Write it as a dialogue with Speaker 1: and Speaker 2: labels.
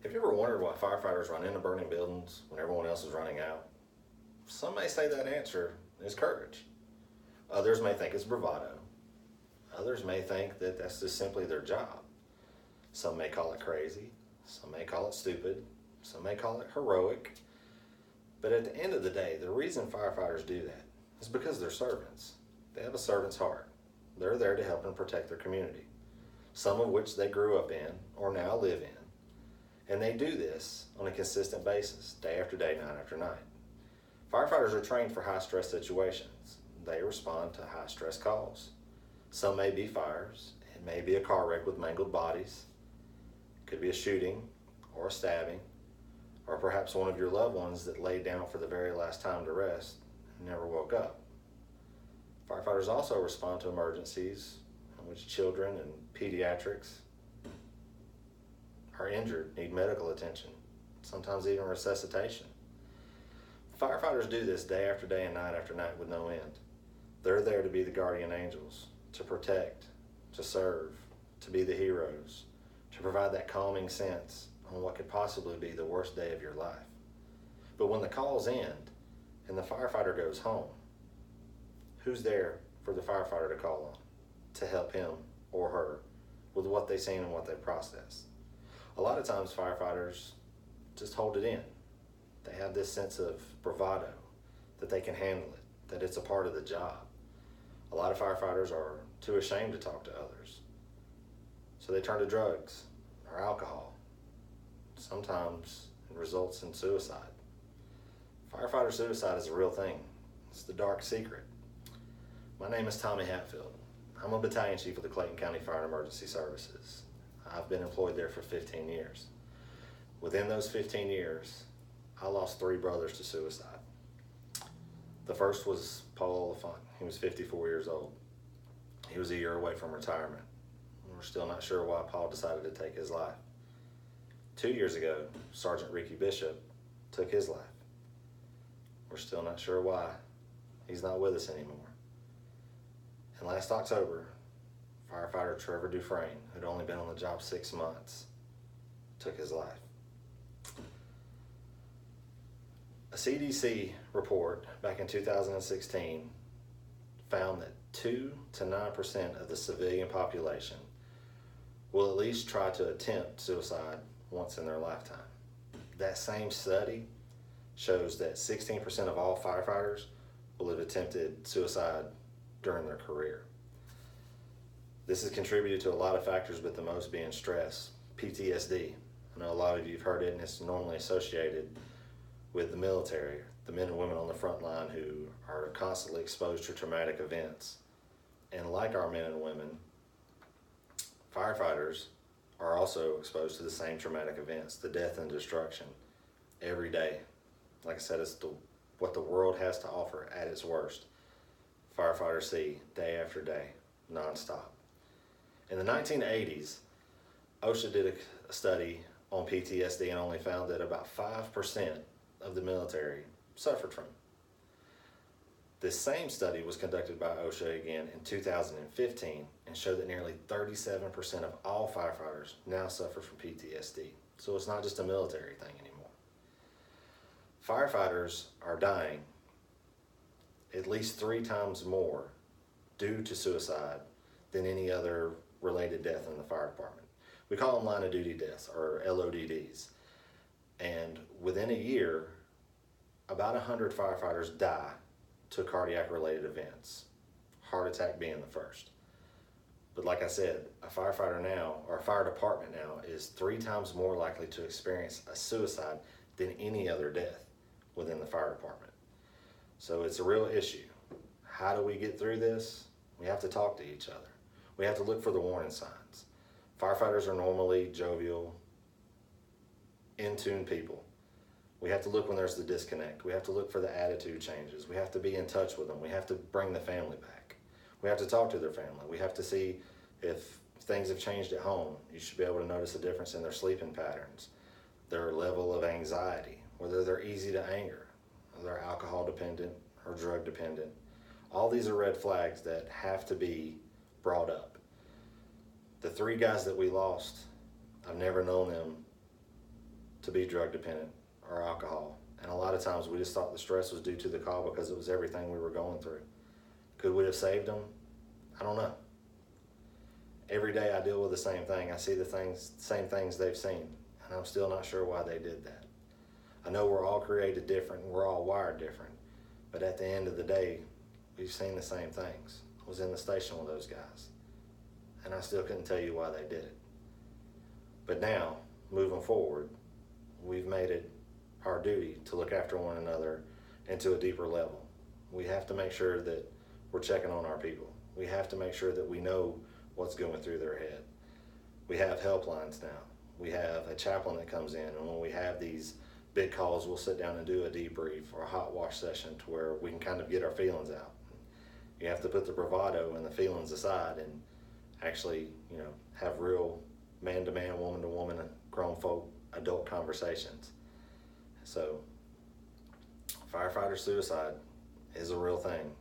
Speaker 1: Have you ever wondered why firefighters run into burning buildings when everyone else is running out? Some may say that answer is courage. Others may think it's bravado. Others may think that that's just simply their job. Some may call it crazy. Some may call it stupid. Some may call it heroic. But at the end of the day, the reason firefighters do that is because they're servants. They have a servant's heart. They're there to help and protect their community, some of which they grew up in or now live in. And they do this on a consistent basis, day after day, night after night. Firefighters are trained for high-stress situations. They respond to high-stress calls. Some may be fires. It may be a car wreck with mangled bodies. It could be a shooting or a stabbing, or perhaps one of your loved ones that laid down for the very last time to rest and never woke up. Firefighters also respond to emergencies in which children and pediatrics are injured, need medical attention, sometimes even resuscitation. Firefighters do this day after day and night after night with no end. They're there to be the guardian angels, to protect, to serve, to be the heroes, to provide that calming sense on what could possibly be the worst day of your life. But when the calls end and the firefighter goes home, who's there for the firefighter to call on to help him or her with what they've seen and what they've processed? A lot of times firefighters just hold it in. They have this sense of bravado, that they can handle it, that it's a part of the job. A lot of firefighters are too ashamed to talk to others, so they turn to drugs or alcohol. Sometimes it results in suicide. Firefighter suicide is a real thing. It's the dark secret. My name is Tommy Hatfield. I'm a battalion chief of the Clayton County Fire and Emergency Services. I've been employed there for 15 years. Within those 15 years, I lost 3 brothers to suicide. The first was Paul Oliphant. He was 54 years old. He was a year away from retirement. We're still not sure why Paul decided to take his life. 2 years ago, Sergeant Ricky Bishop took his life. We're still not sure why. He's not with us anymore. And last October, firefighter Trevor Dufresne, who'd only been on the job 6 months, took his life. A CDC report back in 2016 found that 2 to 9% of the civilian population will at least try to attempt suicide once in their lifetime. That same study shows that 16% of all firefighters will have attempted suicide during their career. This has contributed to a lot of factors, but the most being stress, PTSD. I know a lot of you have heard it, and it's normally associated with the military, the men and women on the front line who are constantly exposed to traumatic events. And like our men and women, firefighters are also exposed to the same traumatic events, the death and destruction, every day. Like I said, it's what the world has to offer at its worst. Firefighters see day after day, nonstop. In the 1980s, OSHA did a study on PTSD and only found that about 5% of the military suffered from it. This same study was conducted by OSHA again in 2015 and showed that nearly 37% of all firefighters now suffer from PTSD. So it's not just a military thing anymore. Firefighters are dying at least 3 times more due to suicide than any other related death in the fire department. We call them line of duty deaths, or LODDs. And within a year, about 100 firefighters die to cardiac related events, heart attack being the first. But like I said, a firefighter now, or a fire department now, is 3 times more likely to experience a suicide than any other death within the fire department. So it's a real issue. How do we get through this? We have to talk to each other. We have to look for the warning signs. Firefighters are normally jovial, in-tune people. We have to look when there's the disconnect. We have to look for the attitude changes. We have to be in touch with them. We have to bring the family back. We have to talk to their family. We have to see if things have changed at home. You should be able to notice a difference in their sleeping patterns, their level of anxiety, whether they're easy to anger, whether they're alcohol dependent or drug dependent. All these are red flags that have to be brought up. The 3 guys that we lost, I've never known them to be drug dependent or alcohol. And a lot of times we just thought the stress was due to the call because it was everything we were going through. Could we have saved them? I don't know. Every day I deal with the same thing. I see the same things they've seen, and I'm still not sure why they did that. I know we're all created different, we're all wired different, but at the end of the day, we've seen the same things. I was in the station with those guys, and I still couldn't tell you why they did it. But now, moving forward, we've made it our duty to look after one another and to a deeper level. We have to make sure that we're checking on our people. We have to make sure that we know what's going through their head. We have helplines now. We have a chaplain that comes in, and when we have these big calls, we'll sit down and do a debrief or a hot wash session to where we can kind of get our feelings out. You have to put the bravado and the feelings aside and actually, have real man-to-man, woman-to-woman, grown folk, adult conversations. So, firefighter suicide is a real thing.